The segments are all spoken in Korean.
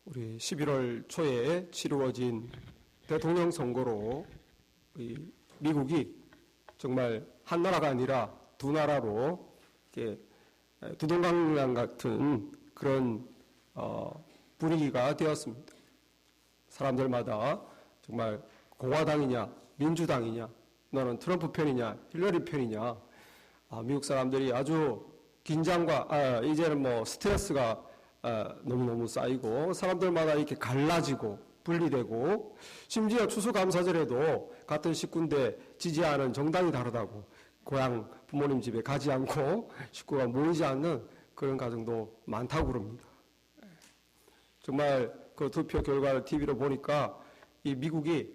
우리 11월 초에 치루어진 대통령 선거로 미국이 정말 한 나라가 아니라 두 나라로 이렇게 두동강양 같은 그런 분위기가 되었습니다. 사람들마다 정말 공화당이냐 민주당이냐, 너는 트럼프 편이냐 힐러리 편이냐, 미국 사람들이 아주 긴장과 이제는 스트레스가 너무너무 쌓이고 사람들마다 이렇게 갈라지고 분리되고, 심지어 추수감사절에도 같은 식구인데 지지하는 정당이 다르다고 고향 부모님 집에 가지 않고 식구가 모이지 않는 그런 가정도 많다고 그럽니다. 정말 그 투표 결과를 TV로 보니까 이 미국이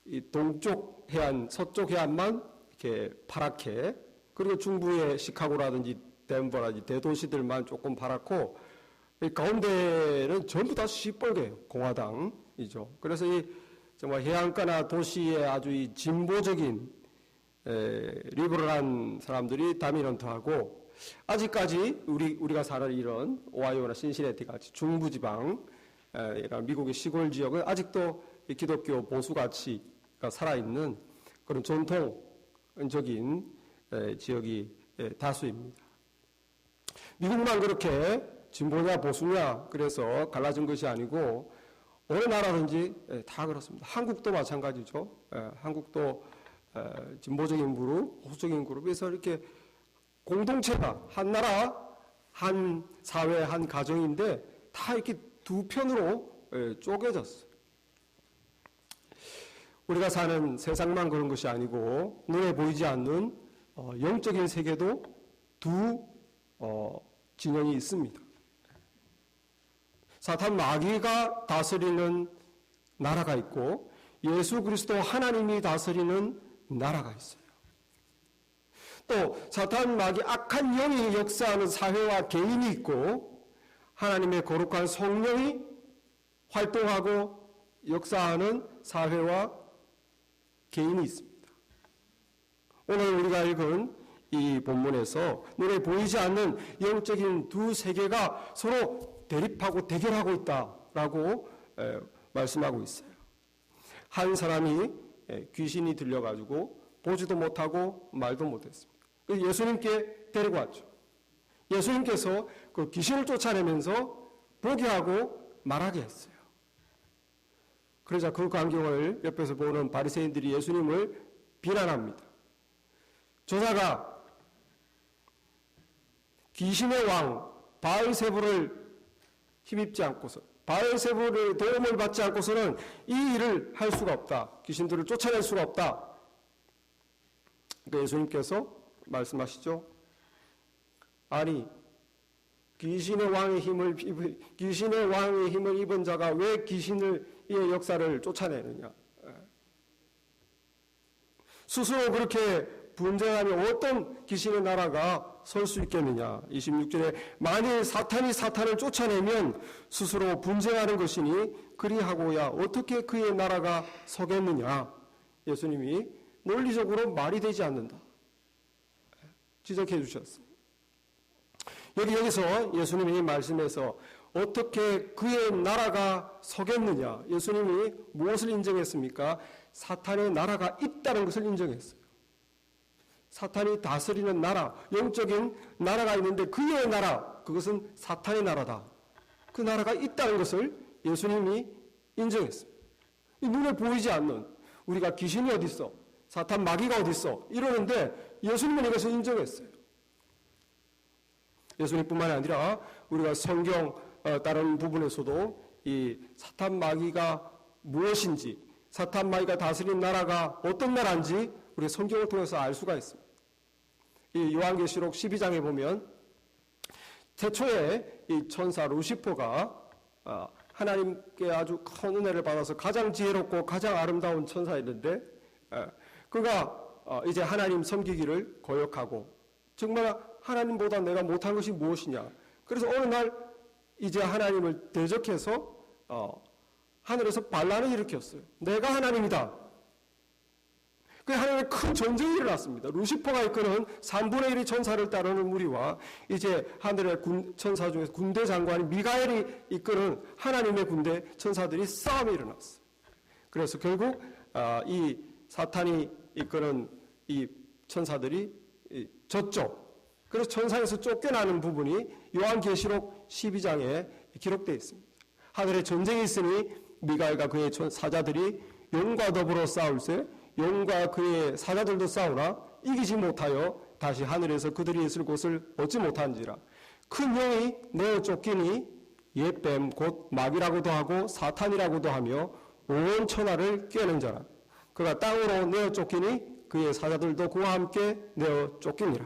이 동쪽 해안, 서쪽 해안만 이렇게 파랗게, 그리고 중부의 시카고라든지 덴버라든지 대도시들만 조금 파랗고, 이 가운데는 전부 다 시뻘개요. 공화당이죠. 그래서 이 정말 해안가나 도시의 아주 이 진보적인 리버럴한 사람들이 다미넌트하고, 아직까지 우리가 사는 이런 오하이오나 신시내티 같이 중부지방, 이런 미국의 시골 지역은 아직도 이 기독교 보수 가치가 살아있는 그런 전통적인 지역이 다수입니다. 미국만 그렇게 진보냐 보수냐 그래서 갈라진 것이 아니고 어느 나라든지 다 그렇습니다. 한국도 마찬가지죠. 한국도 진보적인 그룹, 보수적인 그룹에서 이렇게 공동체가 한 나라, 한 사회, 한 가정인데 다 이렇게 두 편으로 쪼개졌어요. 우리가 사는 세상만 그런 것이 아니고 눈에 보이지 않는 영적인 세계도 두 진영이 있습니다. 사탄 마귀가 다스리는 나라가 있고 예수 그리스도 하나님이 다스리는 나라가 있어요. 또 사탄 마귀 악한 영이 역사하는 사회와 개인이 있고 하나님의 거룩한 성령이 활동하고 역사하는 사회와 개인이 있습니다. 오늘 우리가 읽은 이 본문에서 눈에 보이지 않는 영적인 두 세계가 서로 대립하고 대결하고 있다라고 말씀하고 있어요. 한 사람이 귀신이 들려가지고 보지도 못하고 말도 못했습니다. 그래서 예수님께 데리고 왔죠. 예수님께서 그 귀신을 쫓아내면서 보게 하고 말하게 했어요. 그러자 그 광경을 옆에서 보는 바리새인들이 예수님을 비난합니다. 저자가 귀신의 왕 바알세불을 힘입지 않고서, 바알세불의 도움을 받지 않고서는 이 일을 할 수가 없다. 귀신들을 쫓아낼 수가 없다. 그러니까 예수님께서 말씀하시죠. 아니, 귀신의 왕의 힘을 입은 자가 왜 귀신의 역사를 쫓아내느냐. 스스로 그렇게 분쟁하며 어떤 귀신의 나라가 설 수 있겠느냐. 26절에 만일 사탄이 사탄을 쫓아내면 스스로 분쟁하는 것이니 그리하고야 어떻게 그의 나라가 서겠느냐. 예수님이 논리적으로 말이 되지 않는다 지적해 주셨습니다. 여기서 예수님이 말씀에서 어떻게 그의 나라가 서겠느냐, 예수님이 무엇을 인정했습니까? 사탄의 나라가 있다는 것을 인정했어요. 사탄이 다스리는 나라, 영적인 나라가 있는데 그의 나라, 그것은 사탄의 나라다. 그 나라가 있다는 것을 예수님이 인정했습니다. 이 눈에 보이지 않는, 우리가 귀신이 어디 있어, 사탄 마귀가 어디 있어 이러는데 예수님은 이것을 인정했어요. 예수님뿐만 아니라 우리가 성경 다른 부분에서도 이 사탄 마귀가 무엇인지, 사탄 마귀가 다스리는 나라가 어떤 나라인지 우리 성경을 통해서 알 수가 있습니다. 이 요한계시록 12장에 보면 태초에 이 천사 루시퍼가 하나님께 아주 큰 은혜를 받아서 가장 지혜롭고 가장 아름다운 천사였는데, 그가 이제 하나님 섬기기를 거역하고 정말 하나님보다 내가 못한 것이 무엇이냐. 그래서 어느 날 이제 하나님을 대적해서 하늘에서 반란을 일으켰어요. 내가 하나님이다. 그 하나님의 큰 전쟁이 일어났습니다. 루시퍼가 이끄는 3분의 1의 천사를 따르는 무리와 이제 하늘의 천사 중에서 군대 장관인 미가엘이 이끄는 하나님의 군대 천사들이 싸움이 일어났어요. 그래서 결국 이 사탄이 이끄는 이 천사들이 졌죠. 그래서 천상에서 쫓겨나는 부분이 요한계시록 12장에 기록되어 있습니다. 하늘에 전쟁이 있으니 미가엘과 그의 사자들이 용과 더불어 싸울세 용과 그의 사자들도 싸우나 이기지 못하여 다시 하늘에서 그들이 있을 곳을 얻지 못한지라. 큰 용이 내어 쫓기니 옛뱀 곧 마귀라고도 하고 사탄이라고도 하며 온 천하를 꿰는 자라. 그가 땅으로 내어 쫓기니 그의 사자들도 그와 함께 내어 쫓기니라.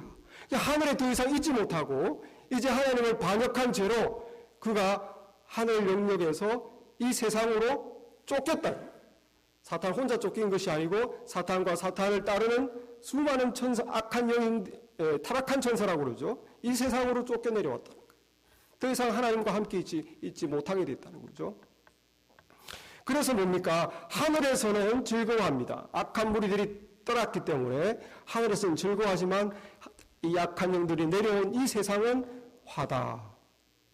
하늘에 더 이상 있지 못하고 이제 하나님을 반역한 죄로 그가 하늘 영역에서 이 세상으로 쫓겼다. 사탄 혼자 쫓긴 것이 아니고 사탄과 사탄을 따르는 수많은 천사, 악한 영인, 타락한 천사라고 그러죠. 이 세상으로 쫓겨내려왔다는 거예요. 더 이상 하나님과 함께 있지 못하게 됐다는 거죠. 그래서 뭡니까? 하늘에서는 즐거워합니다. 악한 무리들이 떠났기 때문에 하늘에서는 즐거워하지만 이 약한 영들이 내려온 이 세상은 화다.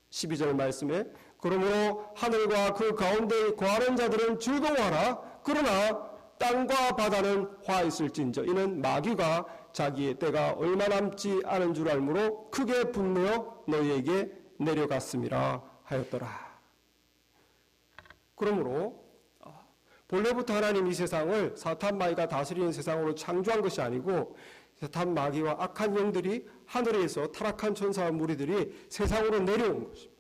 12절 말씀에 그러므로 하늘과 그 가운데 거하는 자들은 즐거워하라. 그러나 땅과 바다는 화 있을진저 이는 마귀가 자기의 때가 얼마 남지 않은 줄 알므로 크게 분노여 너희에게 내려갔음이라 하였더라. 그러므로 본래부터 하나님 이 세상을 사탄 마귀가 다스리는 세상으로 창조한 것이 아니고 사탄 마귀와 악한 영들이 하늘에서 타락한 천사와 무리들이 세상으로 내려온 것입니다.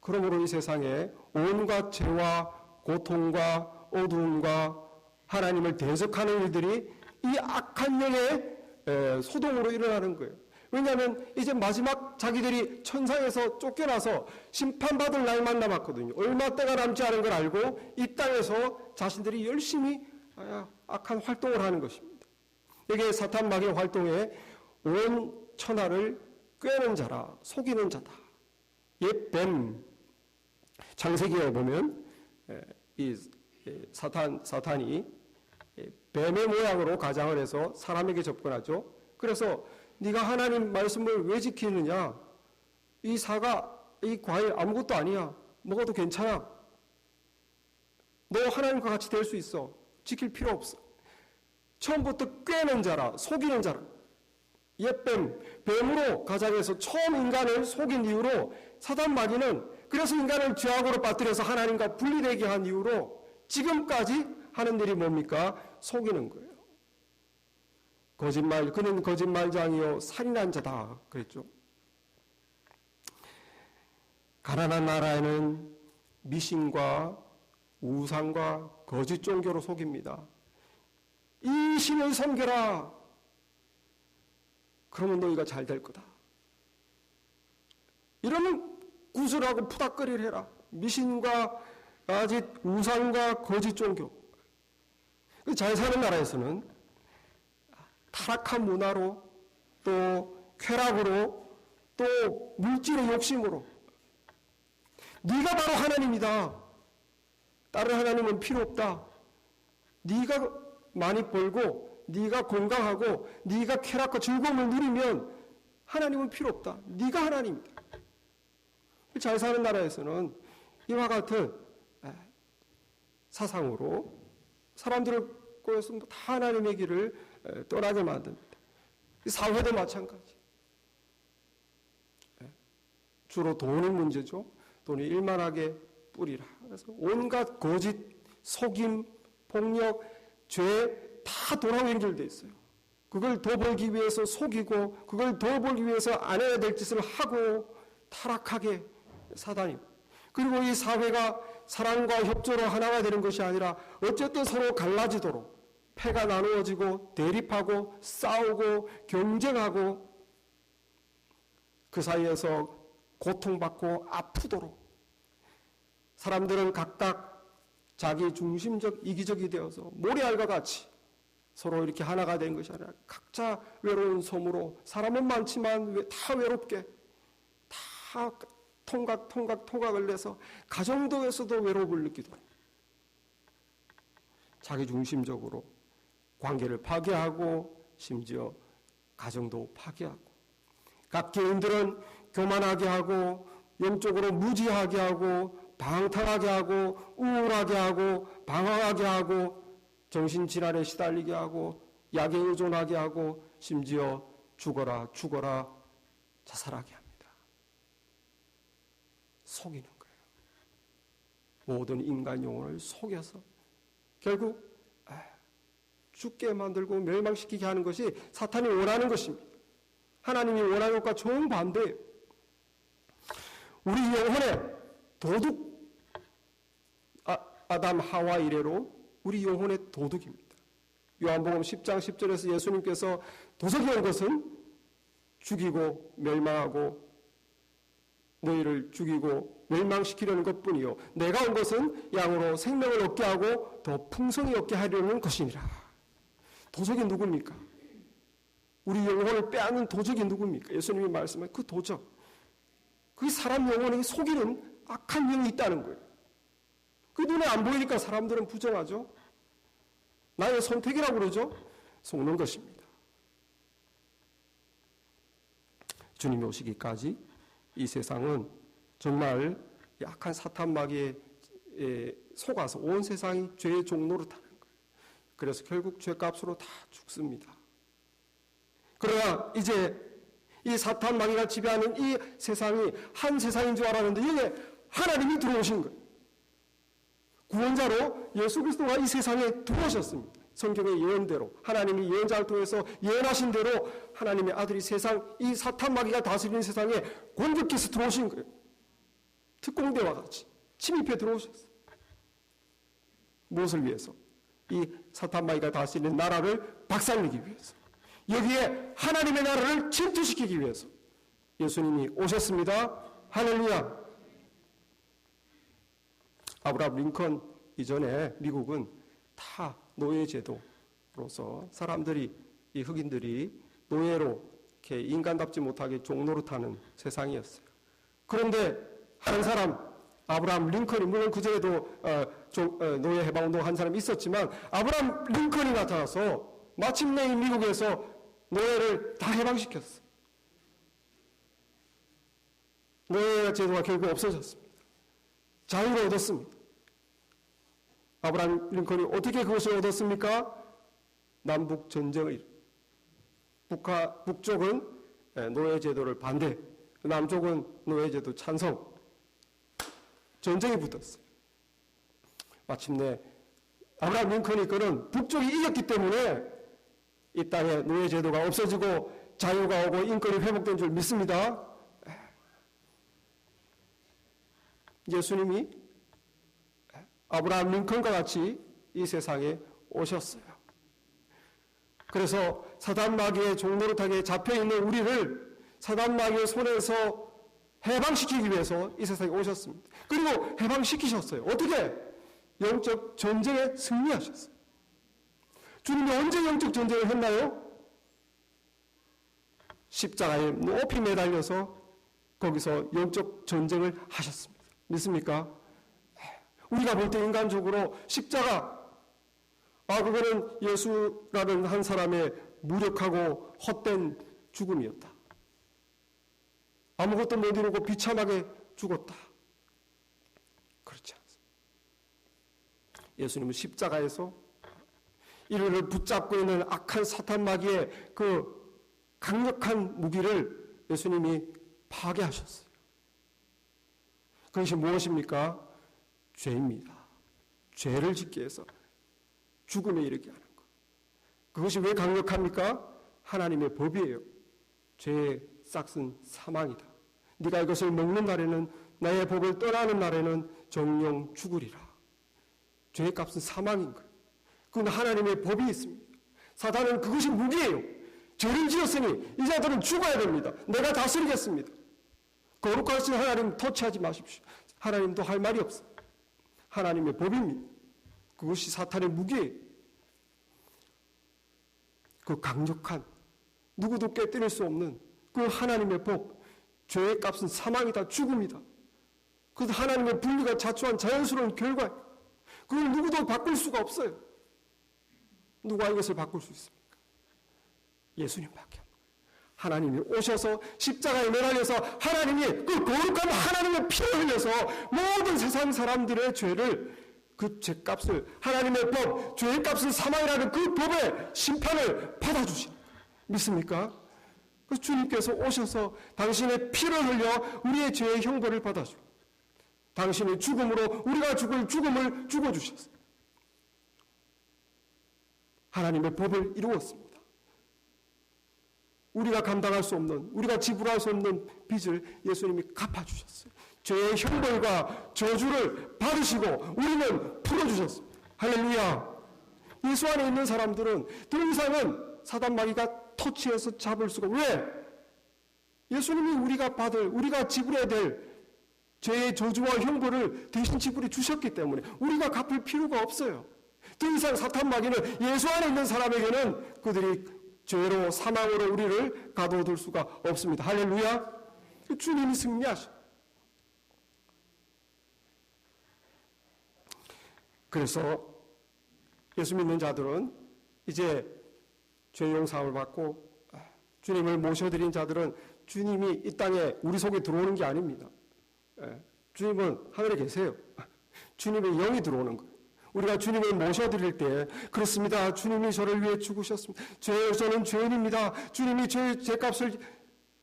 그러므로 이 세상에 온갖 죄와 고통과 어두움과 하나님을 대적하는 일들이 이 악한 영의 소동으로 일어나는 거예요. 왜냐하면 이제 마지막 자기들이 천상에서 쫓겨나서 심판받을 날만 남았거든요. 얼마 때가 남지 않은 걸 알고 이 땅에서 자신들이 열심히 악한 활동을 하는 것입니다. 이게 사탄 마귀의 활동에 온 천하를 꿰는 자라, 속이는 자다. 옛 뱀, 창세기에 보면 이 사탄이 뱀의 모양으로 가장을 해서 사람에게 접근하죠. 그래서 네가 하나님 말씀을 왜 지키느냐? 이 사과, 이 과일 아무것도 아니야. 먹어도 괜찮아. 너 하나님과 같이 될 수 있어. 지킬 필요 없어. 처음부터 꿰는 자라, 속이는 자라. 옛뱀, 뱀으로 가장해서 처음 인간을 속인 이후로 사단 마귀는 그래서 인간을 죄악으로 빠뜨려서 하나님과 분리되게 한 이후로 지금까지 하는 일이 뭡니까? 속이는 거예요. 거짓말, 그는 거짓말장이요 살인한 자다 그랬죠. 가난한 나라에는 미신과 우상과 거짓 종교로 속입니다. 이 신을 섬겨라. 그러면 너희가 잘 될 거다. 이러면 구슬하고 푸닥거리를 해라. 미신과 아직 우상과 거짓 종교. 잘 사는 나라에서는 타락한 문화로 또 쾌락으로 또 물질의 욕심으로 네가 바로 하나님이다. 다른 하나님은 필요 없다. 네가 많이 벌고 네가 건강하고 네가 쾌락과 즐거움을 누리면 하나님은 필요 없다. 네가 하나님이다. 잘 사는 나라에서는 이와 같은 사상으로 사람들을 꼬여서 다 하나님의 길을 떠나게 만듭니다. 사회도 마찬가지. 주로 돈의 문제죠. 돈이 일만하게 뿌리라. 그래서 온갖 거짓, 속임, 폭력, 죄 다 돈하고 연결되어 있어요. 그걸 더 벌기 위해서 속이고 그걸 더 벌기 위해서 안 해야 될 짓을 하고 타락하게 사단이. 그리고 이 사회가 사랑과 협조로 하나가 되는 것이 아니라 어쨌든 서로 갈라지도록 패가 나누어지고 대립하고 싸우고 경쟁하고 그 사이에서 고통받고 아프도록 사람들은 각각 자기 중심적 이기적이 되어서 모래알과 같이 서로 이렇게 하나가 된 것이 아니라 각자 외로운 섬으로 사람은 많지만 다 외롭게 다 통각을 내서 가정도에서도 외로움을 느끼도록 자기 중심적으로 관계를 파괴하고 심지어 가정도 파괴하고, 각 개인들은 교만하게 하고 영적으로 무지하게 하고 방탕하게 하고 우울하게 하고 방황하게 하고 정신질환에 시달리게 하고 약에 의존하게 하고 심지어 죽어라 자살하게 합니다. 속이는 거예요. 모든 인간 영혼을 속여서 결국 죽게 만들고 멸망시키게 하는 것이 사탄이 원하는 것입니다. 하나님이 원하는 것과 정반대예요. 우리 영혼의 도둑, 아담 하와 이래로 우리 영혼의 도둑입니다. 요한복음 10장 10절에서 예수님께서 도적이 온 것은 죽이고 멸망하고 너희를 죽이고 멸망시키려는 것뿐이요 내가 온 것은 양으로 생명을 얻게 하고 더 풍성히 얻게 하려는 것이니라. 도적이 누굽니까? 우리 영혼을 빼앗는 도적이 누굽니까? 예수님이 말씀한 그 도적, 그 사람 영혼에게 속이는 악한 영이 있다는 거예요. 그 눈에 안 보이니까 사람들은 부정하죠. 나의 선택이라고 그러죠. 속는 것입니다. 주님이 오시기까지 이 세상은 정말 약한 사탄 마귀에 속아서 온 세상이 죄의 종로로 타는 거예요. 그래서 결국 죄값으로 다 죽습니다. 그러나 이제 이 사탄 마귀가 지배하는 이 세상이 한 세상인 줄 알았는데 이게 하나님이 들어오신 거예요. 구원자로 예수 그리스도가 이 세상에 들어오셨습니다. 성경의 예언대로 하나님이 예언자를 통해서 예언하신 대로 하나님의 아들이 세상 이 사탄 마귀가 다스리는 세상에 공격해서 들어오신 거예요. 특공대와 같이 침입해 들어오셨어요. 무엇을 위해서? 이 사탄 마귀가 다스리는 나라를 박살내기 위해서, 여기에 하나님의 나라를 침투시키기 위해서 예수님이 오셨습니다. 할렐루야. 아브라함 링컨 이전에 미국은 다 노예제도로서 사람들이, 이 흑인들이 노예로 이렇게 인간답지 못하게 종노릇하는 세상이었어요. 그런데 한 사람, 아브라함 링컨이, 물론 그전에도 노예 해방운동 한 사람이 있었지만 아브라함 링컨이 나타나서 마침내 이 미국에서 노예를 다 해방시켰어요. 노예 제도가 결국 없어졌습니다. 자유를 얻었습니다. 아브라함 링컨이 어떻게 그것을 얻었습니까? 남북 전쟁을, 북쪽은 노예 제도를 반대, 남쪽은 노예 제도 찬성, 전쟁이 붙었어요. 마침내 아브라함 링컨이 그런 북쪽이 이겼기 때문에 이 땅에 노예 제도가 없어지고 자유가 오고 인권이 회복된 줄 믿습니다. 예수님이 아브라함 링컨과 같이 이 세상에 오셨어요. 그래서 사단 마귀의 종노릇하게 잡혀있는 우리를 사단 마귀의 손에서 해방시키기 위해서 이 세상에 오셨습니다. 그리고 해방시키셨어요. 어떻게? 영적 전쟁에 승리하셨어요. 주님이 언제 영적 전쟁을 했나요? 십자가에 높이 매달려서 거기서 영적 전쟁을 하셨습니다. 믿습니까? 우리가 볼 때 인간적으로 십자가, 그거는 예수라는 한 사람의 무력하고 헛된 죽음이었다. 아무것도 못 이루고 비참하게 죽었다. 그렇지 않습니다. 예수님은 십자가에서 이를 붙잡고 있는 악한 사탄 마귀의 그 강력한 무기를 예수님이 파괴하셨어요. 그것이 무엇입니까? 죄입니다. 죄를 짓게 해서 죽음에 이르게 하는 것. 그것이 왜 강력합니까? 하나님의 법이에요. 죄의 싹은 사망이다. 네가 이것을 먹는 날에는, 나의 법을 떠나는 날에는 정령 죽으리라. 죄의 값은 사망인 거예요. 그건 하나님의 법이 있습니다. 사단은 그것이 무기예요. 죄를 지었으니 이 자들은 죽어야 됩니다. 내가 다스리겠습니다. 거룩하신 하나님 터치하지 마십시오. 하나님도 할 말이 없어요. 하나님의 법입니다. 그것이 사탄의 무기예요. 그 강력한, 누구도 깨뜨릴 수 없는 그 하나님의 법, 죄의 값은 사망이다, 죽음이다. 그것은 하나님의 분리가 자초한 자연스러운 결과예요. 그걸 누구도 바꿀 수가 없어요. 누가 이것을 바꿀 수 있습니까? 예수님밖에. 하나님이 오셔서 십자가에 매달려서 하나님이 그 거룩한 하나님의 피를 흘려서 모든 세상 사람들의 죄를, 그 죄값을, 하나님의 법, 죄값을 사망이라는 그 법의 심판을 받아주신, 믿습니까? 그 주님께서 오셔서 당신의 피를 흘려 우리의 죄의 형벌을 받아주고 당신의 죽음으로 우리가 죽을 죽음을 죽어주셨어요. 하나님의 법을 이루었습니다. 우리가 감당할 수 없는, 우리가 지불할 수 없는 빚을 예수님이 갚아주셨어요. 죄의 형벌과 저주를 받으시고 우리는 풀어주셨습니다. 할렐루야. 예수 안에 있는 사람들은 더 이상은 사단마귀가 터치해서 잡을 수가, 왜? 예수님이 우리가 지불해야 될 죄의 저주와 형벌을 대신 지불해 주셨기 때문에 우리가 갚을 필요가 없어요. 더 이상 사탄마귀는 예수 안에 있는 사람에게는 그들이 죄로 사망으로 우리를 가둬둘 수가 없습니다. 할렐루야. 주님이 승리하셔. 그래서 예수 믿는 자들은 이제 죄 용서함을 받고 주님을 모셔드린 자들은 주님이 이 땅에 우리 속에 들어오는 게 아닙니다. 주님은 하늘에 계세요. 주님의 영이 들어오는 거예요. 우리가 주님을 모셔드릴 때, 그렇습니다. 주님이 저를 위해 죽으셨습니다. 저는 죄인입니다. 주님이 저의 죄값을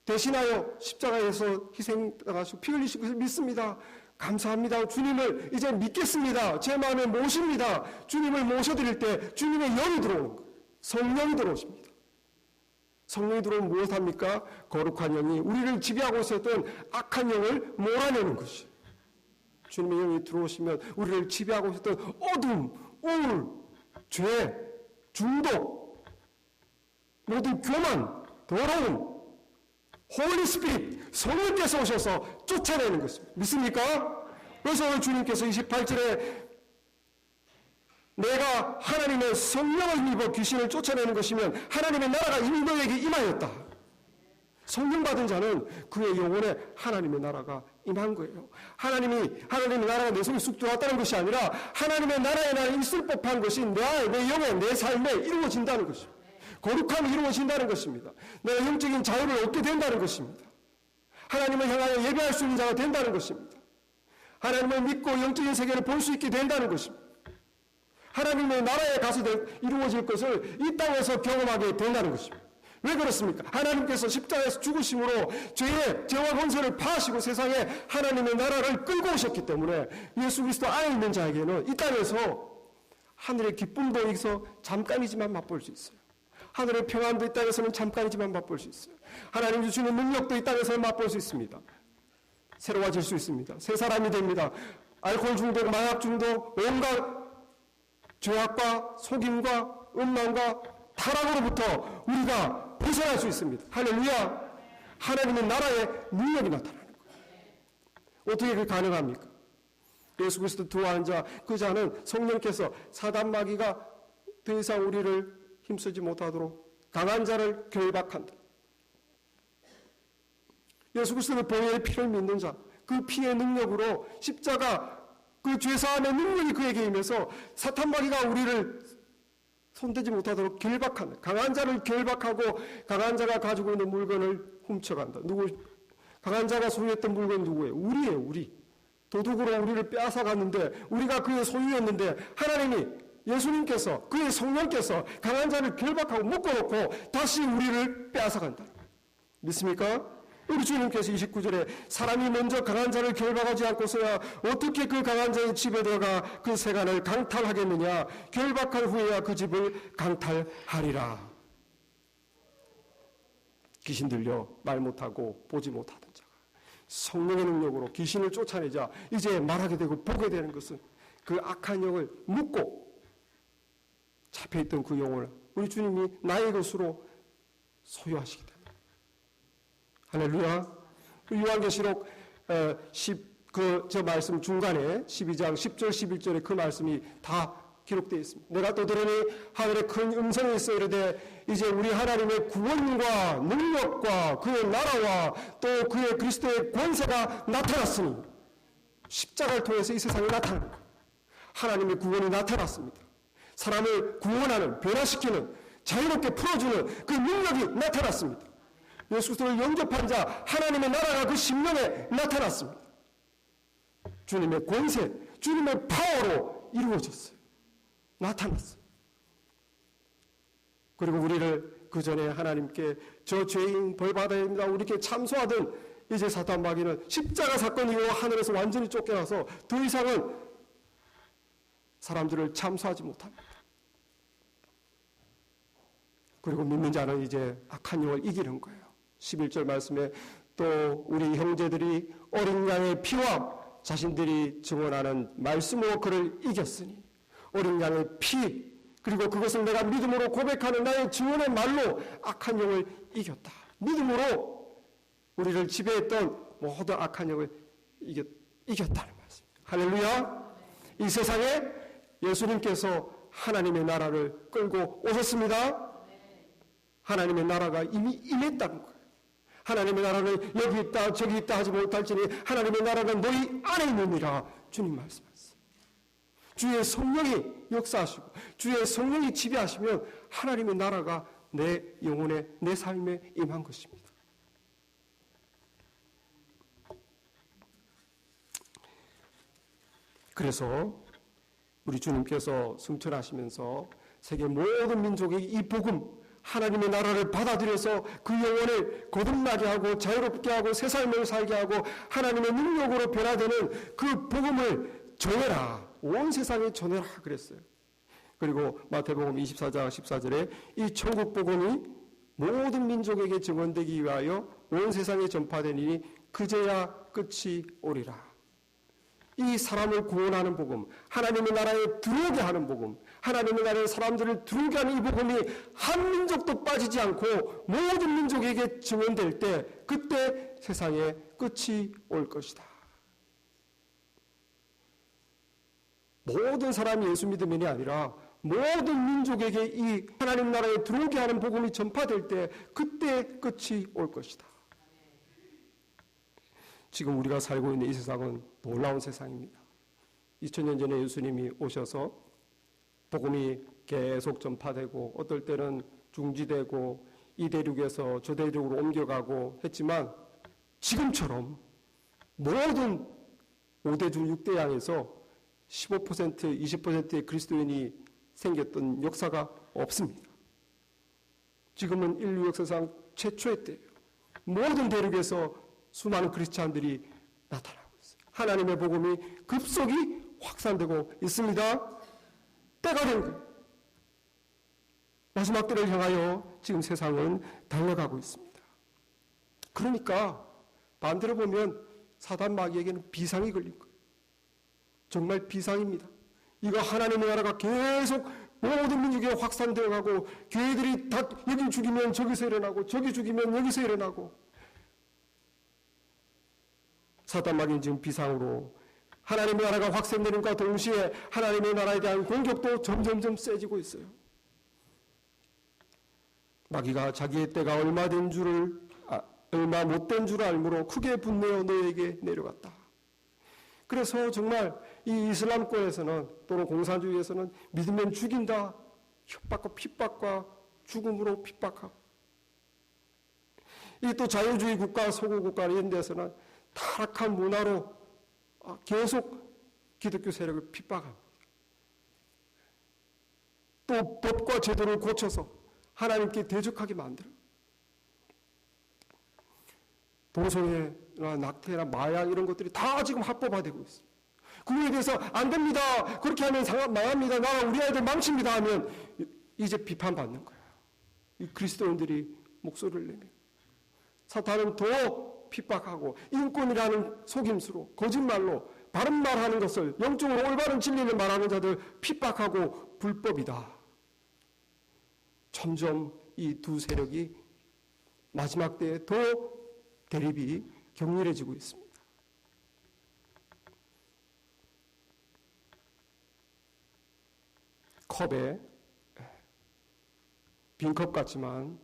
대신하여 십자가에서 희생하시고 피 흘리신 것을 믿습니다. 감사합니다. 주님을 이제 믿겠습니다. 제 마음에 모십니다. 주님을 모셔드릴 때 주님의 영이 들어오는 거예요. 성령이 들어오십니다. 성령이 들어오면 무엇합니까? 거룩한 영이 우리를 지배하고 있었던 악한 영을 몰아내는 것이에요. 주님의 영이 들어오시면 우리를 지배하고 있었던 어둠, 우울, 죄, 중독, 모든 교만, 더러움, 홀리 스피릿, 성령께서 오셔서 쫓아내는 것입니다. 믿습니까? 그래서 오늘 주님께서 28절에 내가 하나님의 성령을 입어 귀신을 쫓아내는 것이면 하나님의 나라가 이미 너에게 임하였다. 성령 받은 자는 그의 영혼에 하나님의 나라가 임한 거예요. 하나님의 나라가 내 속에 쑥 들어왔다는 것이 아니라 하나님의 나라에 나는 있을 법한 것이 내 영에, 내 삶에 이루어진다는 것입니다. 거룩함이 이루어진다는 것입니다. 내가 영적인 자유를 얻게 된다는 것입니다. 하나님을 향하여 예배할 수 있는 자가 된다는 것입니다. 하나님을 믿고 영적인 세계를 볼 수 있게 된다는 것입니다. 하나님의 나라에 가서 이루어질 것을 이 땅에서 경험하게 된다는 것입니다. 왜 그렇습니까? 하나님께서 십자가에서 죽으심으로 죄와 권세를 파하시고 세상에 하나님의 나라를 끌고 오셨기 때문에 예수 그리스도 안에 있는 자에게는 이 땅에서 하늘의 기쁨도 여기서 잠깐이지만 맛볼 수 있어요. 하늘의 평안도 이 땅에서는 잠깐이지만 맛볼 수 있어요. 하나님 주시는 능력도 이 땅에서 맛볼 수 있습니다. 새로워질 수 있습니다. 새 사람이 됩니다. 알코올 중독, 마약 중독, 온갖 죄악과 속임과 음란과 타락으로부터 우리가 벗어날 수 있습니다. 할렐루야. 하나님의 나라의 능력이 나타나는 거예요. 어떻게 그게 가능합니까? 예수 그리스도 두어한 자, 그 자는 성령께서 사단마귀가 더 이상 우리를 힘쓰지 못하도록 강한 자를 결박한다. 예수 그리스도의 보혈의 피를 믿는 자, 그 피의 능력으로 십자가 그 죄사함의 능력이 그에게 임해서 사탄마귀가 우리를 손대지 못하도록 결박한다. 강한 자를 결박하고 강한 자가 가지고 있는 물건을 훔쳐간다. 강한 자가 소유했던 물건 누구예요? 우리예요, 우리. 도둑으로 우리를 빼앗아갔는데 우리가 그의 소유였는데 하나님이 예수님께서 그의 성령께서 강한 자를 결박하고 묶어놓고 다시 우리를 빼앗아간다. 믿습니까? 우리 주님께서 29절에 사람이 먼저 강한 자를 결박하지 않고서야 어떻게 그 강한 자의 집에 들어가 그 세간을 강탈하겠느냐. 결박한 후에야 그 집을 강탈하리라. 귀신 들려 말 못하고 보지 못하던 자가 성령의 능력으로 귀신을 쫓아내자 이제 말하게 되고 보게 되는 것은 그 악한 영을 묶고 잡혀있던 그 영을 우리 주님이 나의 것으로 소유하시기 때문에. 할렐루야. 요한계시록 저 말씀 중간에 12장 10절 11절에 그 말씀이 다 기록되어 있습니다. 내가 또 들으니 하늘에 큰 음성이 있어 이르되 이제 우리 하나님의 구원과 능력과 그의 나라와 또 그의 그리스도의 권세가 나타났으니 십자가를 통해서 이 세상에 나타난 거예요. 하나님의 구원이 나타났습니다. 사람을 구원하는, 변화시키는, 자유롭게 풀어주는 그 능력이 나타났습니다. 예수 그리스도를 영접한 자 하나님의 나라가 그 심령에 나타났습니다. 주님의 권세, 주님의 파워로 이루어졌어요. 나타났어요. 그리고 우리를 그 전에 하나님께 저 죄인 벌 받아야 됩니다. 우리께 참소하던 이제 사탄 마귀는 십자가 사건 이후로 하늘에서 완전히 쫓겨나서 더 이상은 사람들을 참소하지 못합니다. 그리고 믿는 자는 이제 악한 영을 이기는 거예요. 11절 말씀에 또 우리 형제들이 어린 양의 피와 자신들이 증언하는 말씀으로 그를 이겼으니, 어린 양의 피, 그리고 그것을 내가 믿음으로 고백하는 나의 증언의 말로 악한 영을 이겼다. 믿음으로 우리를 지배했던 모든 악한 영을 이겼다는 말씀. 할렐루야. 이 세상에 예수님께서 하나님의 나라를 끌고 오셨습니다. 하나님의 나라가 이미 임했다는 거예요. 하나님의 나라는 여기 있다 저기 있다 하지 못할지니 하나님의 나라가 너희 안에 있느니라 주님 말씀하셨어요. 주의 성령이 역사하시고 주의 성령이 지배하시면 하나님의 나라가 내 영혼에, 내 삶에 임한 것입니다. 그래서 우리 주님께서 승천하시면서 세계 모든 민족이 이 복음, 하나님의 나라를 받아들여서 그 영혼을 거듭나게 하고 자유롭게 하고 새 삶을 살게 하고 하나님의 능력으로 변화되는 그 복음을 전해라. 온 세상에 전해라 그랬어요. 그리고 마태복음 24장 14절에 이 천국 복음이 모든 민족에게 증언되기 위하여 온 세상에 전파되니 그제야 끝이 오리라. 이 사람을 구원하는 복음, 하나님의 나라에 들어오게 하는 복음, 하나님의 나라에 사람들을 들어오게 하는 이 복음이 한 민족도 빠지지 않고 모든 민족에게 증언될 때 그때 세상에 끝이 올 것이다. 모든 사람이 예수 믿음이 아니라 모든 민족에게 이 하나님 나라에 들어오게 하는 복음이 전파될 때 그때 끝이 올 것이다. 지금 우리가 살고 있는 이 세상은 놀라운 세상입니다. 2000년 전에 예수님이 오셔서 복음이 계속 전파되고 어떨 때는 중지되고 이 대륙에서 저 대륙으로 옮겨가고 했지만 지금처럼 모든 5대주 6대양에서 15%, 20%의 그리스도인이 생겼던 역사가 없습니다. 지금은 인류 역사상 최초의 때예요. 모든 대륙에서 수많은 크리스찬들이 나타나고 있어요. 하나님의 복음이 급속히 확산되고 있습니다. 때가 된 거예요. 마지막 때를 향하여 지금 세상은 달려가고 있습니다. 그러니까 반대로 보면 사단 마귀에게는 비상이 걸린 거예요. 정말 비상입니다. 이거 하나님의 나라가 계속 모든 민족에 확산되어 가고 교회들이 다 여기 죽이면 저기서 일어나고 저기 죽이면 여기서 일어나고 사단 마귀는 지금 비상으로 하나님의 나라가 확산되는과 동시에 하나님의 나라에 대한 공격도 점점점 세지고 있어요. 마귀가 자기의 때가 얼마 못된 줄을 알므로 크게 분내어 너에게 내려갔다. 그래서 정말 이 이슬람권에서는 또는 공산주의에서는 믿으면 죽인다. 협박과 핍박과 죽음으로 핍박하고 이 또 자유주의 국가, 소구 국가 이런 데서는 타락한 문화로 계속 기독교 세력을 핍박합니다. 또 법과 제도를 고쳐서 하나님께 대적하게 만들어요. 동성애나 낙태나 마약 이런 것들이 다 지금 합법화되고 있습니다. 그거에 대해서 안 됩니다. 그렇게 하면 망합니다. 나라 우리 아이들 망칩니다 하면 이제 비판받는 거예요. 이 그리스도인들이 목소리를 내면 사탄은 더 핍박하고 인권이라는 속임수로 거짓말로 바른 말하는 것을 영적으로 올바른 진리를 말하는 자들 핍박하고 불법이다. 점점 이 두 세력이 마지막 때에 더 대립이 격렬해지고 있습니다. 컵에 빈컵 같지만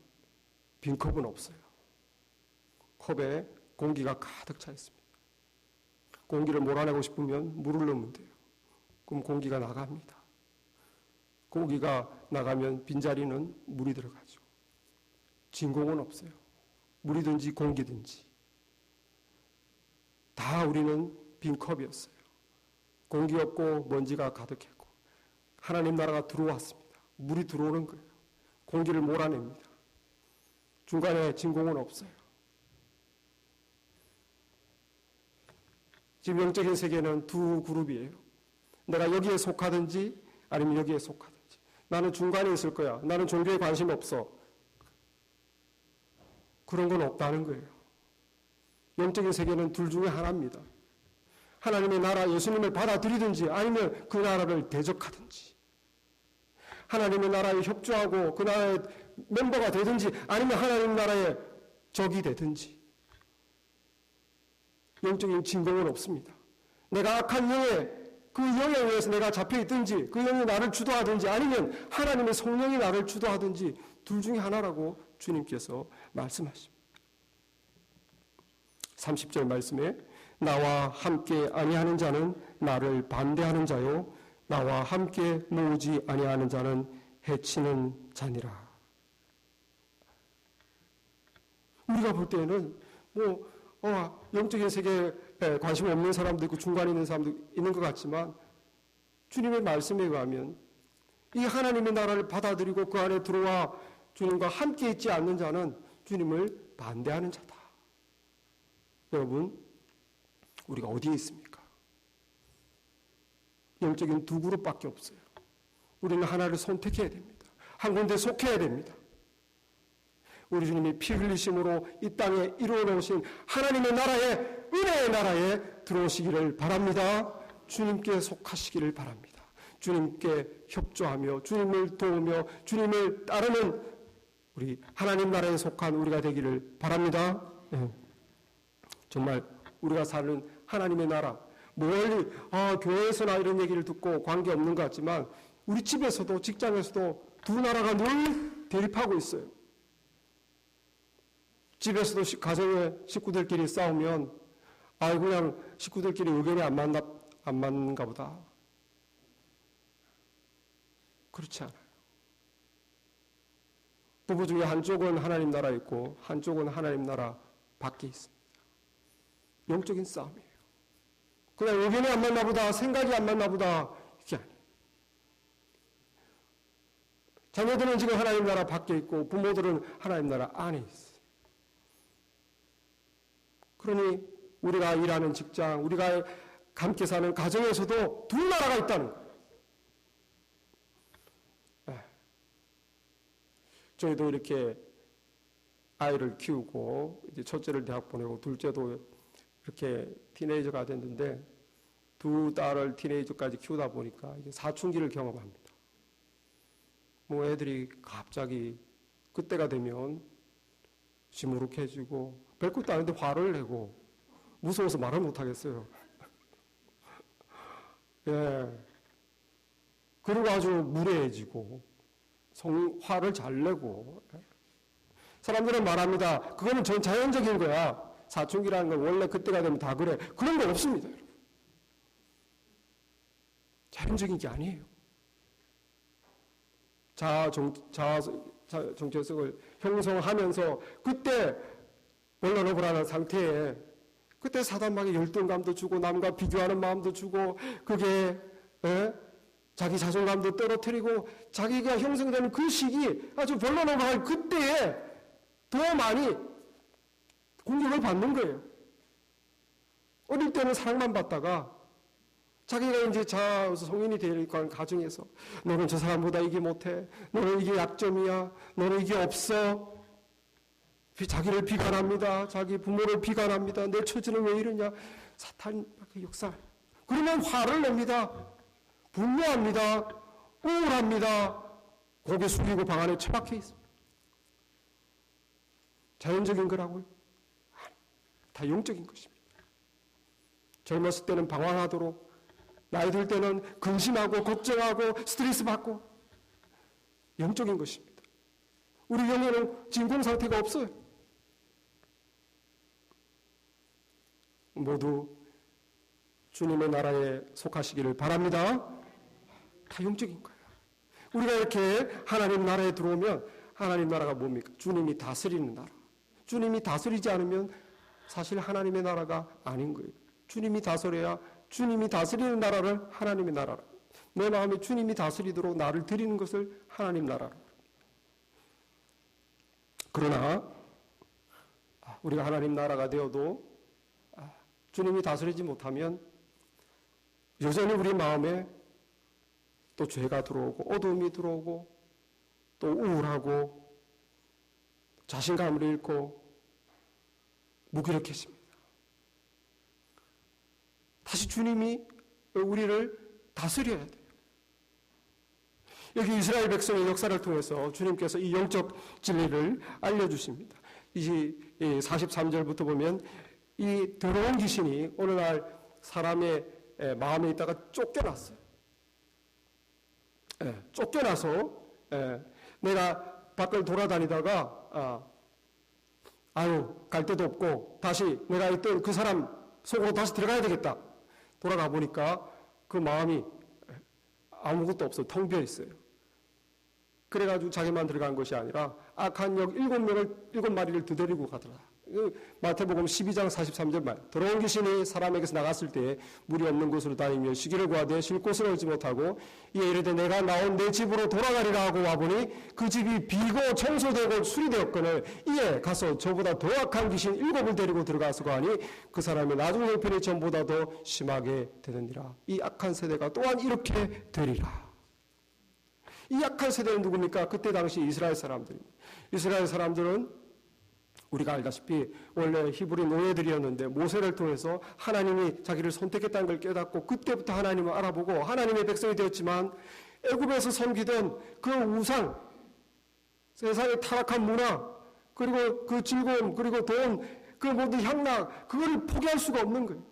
빈컵은 없어요. 컵에 공기가 가득 차 있습니다. 공기를 몰아내고 싶으면 물을 넣으면 돼요. 그럼 공기가 나갑니다. 고기가 나가면 빈자리는 물이 들어가죠. 진공은 없어요. 물이든지 공기든지 다 우리는 빈 컵이었어요. 공기 없고 먼지가 가득했고 하나님 나라가 들어왔습니다. 물이 들어오는 거예요. 공기를 몰아냅니다. 중간에 진공은 없어요. 지금 영적인 세계는 두 그룹이에요. 내가 여기에 속하든지 아니면 여기에 속하든지. 나는 중간에 있을 거야. 나는 종교에 관심 없어. 그런 건 없다는 거예요. 영적인 세계는 둘 중에 하나입니다. 하나님의 나라 예수님을 받아들이든지 아니면 그 나라를 대적하든지. 하나님의 나라에 협조하고 그 나라의 멤버가 되든지 아니면 하나님 나라의 적이 되든지. 영적인 진공은 없습니다. 내가 악한 영에 그 영에 의해서 내가 잡혀있든지 그 영이 나를 주도하든지 아니면 하나님의 성령이 나를 주도하든지 둘 중에 하나라고 주님께서 말씀하십니다. 30절 말씀에 나와 함께 아니하는 자는 나를 반대하는 자요 나와 함께 모으지 아니하는 자는 해치는 자니라. 우리가 볼 때는 영적인 세계에 관심 없는 사람도 있고 중간에 있는 사람도 있는 것 같지만 주님의 말씀에 의하면 이 하나님의 나라를 받아들이고 그 안에 들어와 주님과 함께 있지 않는 자는 주님을 반대하는 자다. 여러분, 우리가 어디에 있습니까? 영적인 두 그룹밖에 없어요. 우리는 하나를 선택해야 됩니다. 한 군데 속해야 됩니다. 우리 주님이 피 흘리심으로 이 땅에 이루어 놓으신 하나님의 나라에 은혜의 나라에 들어오시기를 바랍니다. 주님께 속하시기를 바랍니다. 주님께 협조하며 주님을 도우며 주님을 따르는 우리 하나님 나라에 속한 우리가 되기를 바랍니다. 정말 우리가 사는 하나님의 나라 멀리 교회에서나 이런 얘기를 듣고 관계없는 것 같지만 우리 집에서도 직장에서도 두 나라가 늘 대립하고 있어요. 집에서도 가정의 식구들끼리 싸우면 그냥 식구들끼리 의견이 안 맞는가 보다. 그렇지 않아요. 부부 중에 한쪽은 하나님 나라에 있고 한쪽은 하나님 나라 밖에 있습니다. 영적인 싸움이에요. 그냥 의견이 안 맞나 보다, 생각이 안 맞나 보다, 이게 아니에요. 자녀들은 지금 하나님 나라 밖에 있고 부모들은 하나님 나라 안에 있어요. 그러니 우리가 일하는 직장, 우리가 함께 사는 가정에서도 두 나라가 있다는 거예요. 저희도 이렇게 아이를 키우고 이제 첫째를 대학 보내고 둘째도 이렇게 티네이저가 됐는데 두 딸을 티네이저까지 키우다 보니까 이제 사춘기를 경험합니다. 애들이 갑자기 그때가 되면 시무룩해지고 별것도 아닌데 화를 내고 무서워서 말을 못하겠어요. 그리고 아주 무례해지고 화를 잘 내고 사람들은 말합니다. 그거는 전 자연적인 거야. 사춘기라는 건 원래 그때가 되면 다 그래. 그런 거 없습니다. 여러분. 자연적인 게 아니에요. 정체성을 형성하면서 그때 원론오브라는 상태에 그때 사단마귀 열등감도 주고 남과 비교하는 마음도 주고 그게 자기 자존감도 떨어뜨리고 자기가 형성되는 그 시기 아주 본론오브할 그때에 더 많이 공격을 받는 거예요. 어릴 때는 사랑만 받다가 자기가 이제 성인이 되니까 가정에서 너는 저 사람보다 이게 못해. 너는 이게 약점이야. 너는 이게 없어. 자기를 비관합니다. 자기 부모를 비관합니다. 내 처지는 왜 이러냐. 사탄 역사. 그러면 화를 냅니다. 분노합니다. 우울합니다. 고개 숙이고 방 안에 처박혀 있습니다. 자연적인 거라고요? 다 영적인 것입니다. 젊었을 때는 방황하도록 나이 들 때는 근심하고 걱정하고 스트레스 받고 영적인 것입니다. 우리 영혼은 진공 상태가 없어요. 모두 주님의 나라에 속하시기를 바랍니다. 다 영적인 거예요. 우리가 이렇게 하나님 나라에 들어오면 하나님 나라가 뭡니까? 주님이 다스리는 나라. 주님이 다스리지 않으면 사실 하나님의 나라가 아닌 거예요. 주님이 다스려야 주님이 다스리는 나라를 하나님의 나라라. 내 마음에 주님이 다스리도록 나를 드리는 것을 하나님 나라라. 그러나 우리가 하나님 나라가 되어도 주님이 다스리지 못하면 여전히 우리 마음에 또 죄가 들어오고 어두움이 들어오고 또 우울하고 자신감을 잃고 무기력해집니다. 다시 주님이 우리를 다스려야 돼요. 여기 이스라엘 백성의 역사를 통해서 주님께서 이 영적 진리를 알려주십니다. 이 43절부터 보면 이 더러운 귀신이 어느 날 사람의 마음에 있다가 쫓겨났어요. 쫓겨나서 내가 밖을 돌아다니다가 갈 데도 없고 다시 내가 있던 그 사람 속으로 다시 들어가야 되겠다. 돌아가 보니까 그 마음이 아무것도 없어 텅 비어 있어요. 그래가지고 자기만 들어간 것이 아니라 악한 역 7마리를 되돌리고 가더라. 마태복음 12장 43절 말. 더러운 귀신이 사람에게서 나갔을 때 물이 없는 곳으로 다니며 쉬기를 구하되 쉴 곳을 얻지 못하고 이에 이르되 내가 나온 내 집으로 돌아가리라 하고 와보니 그 집이 비고 청소되고 수리되었거늘 이에 가서 저보다 더 악한 귀신 7을 데리고 들어가서 가니 그 사람의 나중 형편이 전보다 더 심하게 되느니라. 이 악한 세대가 또한 이렇게 되리라. 이 악한 세대는 누굽니까? 그때 당시 이스라엘 사람들입니다. 이스라엘 사람들은 우리가 알다시피 원래 히브리 노예들이었는데 모세를 통해서 하나님이 자기를 선택했다는 걸 깨닫고 그때부터 하나님을 알아보고 하나님의 백성이 되었지만 애굽에서 섬기던 그 우상, 세상의 타락한 문화, 그리고 그 즐거움, 그리고 돈, 그 모든 향락, 그걸 포기할 수가 없는 거예요.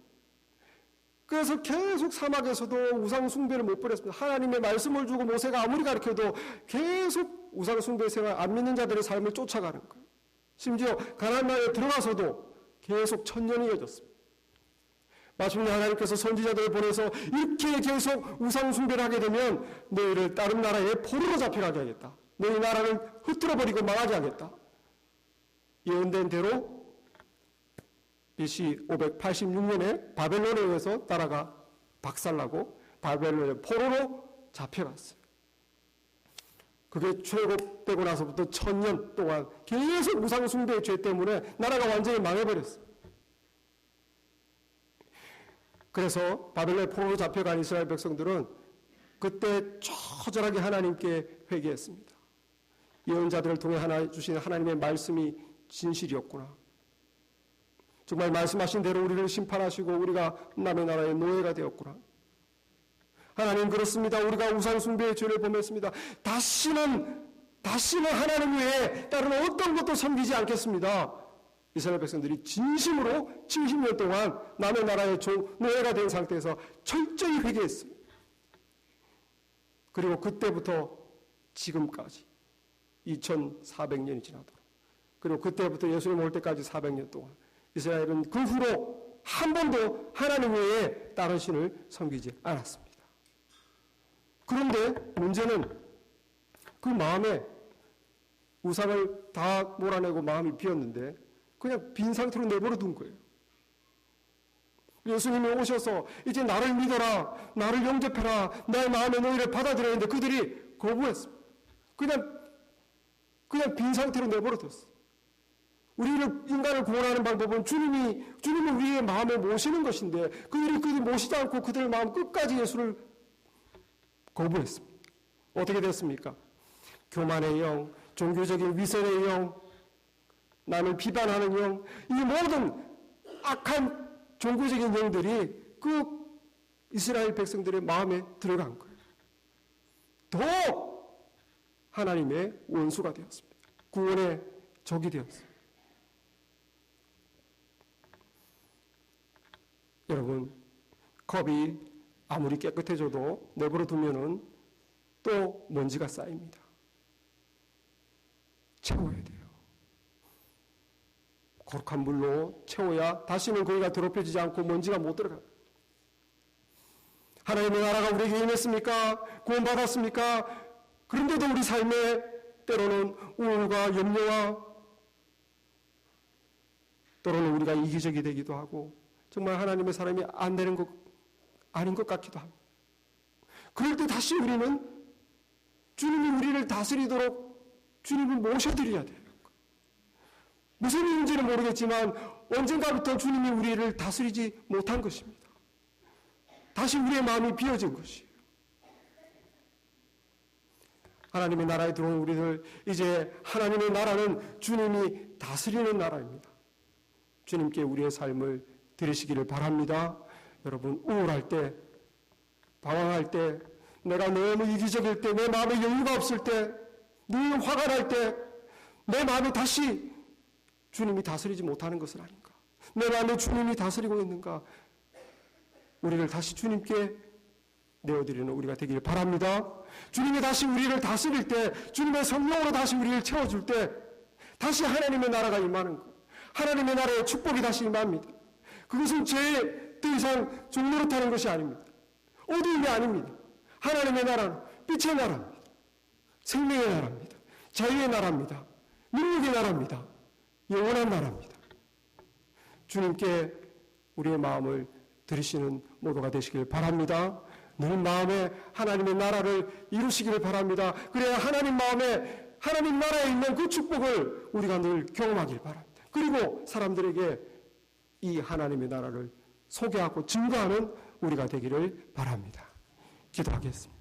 그래서 계속 사막에서도 우상 숭배를 못 버렸습니다. 하나님의 말씀을 주고 모세가 아무리 가르쳐도 계속 우상 숭배 생활 안 믿는 자들의 삶을 쫓아가는 거예요. 심지어 가나안 나라에 들어가서도 계속 천년이 이어졌습니다. 마침내 하나님께서 선지자들을 보내서 이렇게 계속 우상 숭배를 하게 되면 너희를 다른 나라에 포로로 잡혀가게 하겠다. 너희 나라를 흩뜨려버리고 망하게 하겠다. 예언된 대로 BC 586년에 바벨론에 의해서 나라가 박살나고 바벨론의 포로로 잡혀갔어요. 그게 출애굽되고 나서부터 1000년 동안 계속 우상숭배의 죄 때문에 나라가 완전히 망해버렸어요. 그래서 바벨론의 포로로 잡혀간 이스라엘 백성들은 그때 처절하게 하나님께 회개했습니다. 예언자들을 통해 주신 하나님의 말씀이 진실이었구나. 정말 말씀하신 대로 우리를 심판하시고 우리가 남의 나라의 노예가 되었구나. 하나님 그렇습니다. 우리가 우상 숭배의 죄를 범했습니다. 다시는 하나님 외에 다른 어떤 것도 섬기지 않겠습니다. 이스라엘 백성들이 진심으로 70년 동안 남의 나라의 노예가 된 상태에서 철저히 회개했어요. 그리고 그때부터 지금까지 2400년이 지나도록 그리고 그때부터 예수님 올 때까지 400년 동안 이스라엘은 그 후로 한 번도 하나님 외에 다른 신을 섬기지 않았습니다. 그런데 문제는 그 마음에 우상을 다 몰아내고 마음이 비었는데 그냥 빈 상태로 내버려 둔 거예요. 예수님이 오셔서 이제 나를 믿어라, 나를 영접해라, 나의 마음의 너희를 받아들여야 하는데 그들이 거부했습니다. 그냥 빈 상태로 내버려 뒀어요. 인간을 구원하는 방법은 주님을 우리의 마음에 모시는 것인데 그들이 모시지 않고 그들의 마음 끝까지 예수를 거부했습니다. 어떻게 됐습니까? 교만의 영, 종교적인 위선의 영, 남을 비판하는 영, 이 모든 악한 종교적인 영들이 그 이스라엘 백성들의 마음에 들어간 거예요. 더 하나님의 원수가 되었습니다. 구원의 적이 되었습니다. 여러분, 컵이 아무리 깨끗해져도 내버려 두면은 또 먼지가 쌓입니다. 채워야 돼요. 거룩한 물로 채워야 다시는 거기가 더럽혀지지 않고 먼지가 못 들어가요. 하나님의 나라가 우리에게 임했습니까? 구원받았습니까? 그런데도 우리 삶에 때로는 우울과 염려와 때로는 우리가 이기적이 되기도 하고 정말 하나님의 사람이 안 되는 것 아닌 것 같기도 합니다. 그럴 때 다시 우리는 주님이 우리를 다스리도록 주님을 모셔드려야 돼요. 무슨 이유인지는 모르겠지만 언젠가부터 주님이 우리를 다스리지 못한 것입니다. 다시 우리의 마음이 비어진 것이에요. 하나님의 나라에 들어온 우리들, 이제 하나님의 나라는 주님이 다스리는 나라입니다. 주님께 우리의 삶을 드리시기를 바랍니다. 여러분, 우울할 때, 방황할 때, 내가 너무 이기적일 때, 내 마음에 여유가 없을 때, 늘 화가 날 때, 내 마음이 다시 주님이 다스리지 못하는 것은 아닌가? 내 마음에 주님이 다스리고 있는가? 우리를 다시 주님께 내어드리는 우리가 되길 바랍니다. 주님이 다시 우리를 다스릴 때, 주님의 성령으로 다시 우리를 채워줄 때, 다시 하나님의 나라가 임하는 것, 하나님의 나라의 축복이 다시 임합니다. 그것은 죄의 더 이상 종노릇하는 것이 아닙니다. 어두움이 아닙니다. 하나님의 나라는 빛의 나라입니다. 생명의 나라입니다. 자유의 나라입니다. 능력의 나라입니다. 영원한 나라입니다. 주님께 우리의 마음을 드리시는 모두가 되시길 바랍니다. 늘 마음에 하나님의 나라를 이루시기를 바랍니다. 그래야 하나님 마음에 하나님 나라에 있는 그 축복을 우리가 늘 경험하길 바랍니다. 그리고 사람들에게 이 하나님의 나라를 소개하고 증거하는 우리가 되기를 바랍니다. 기도하겠습니다.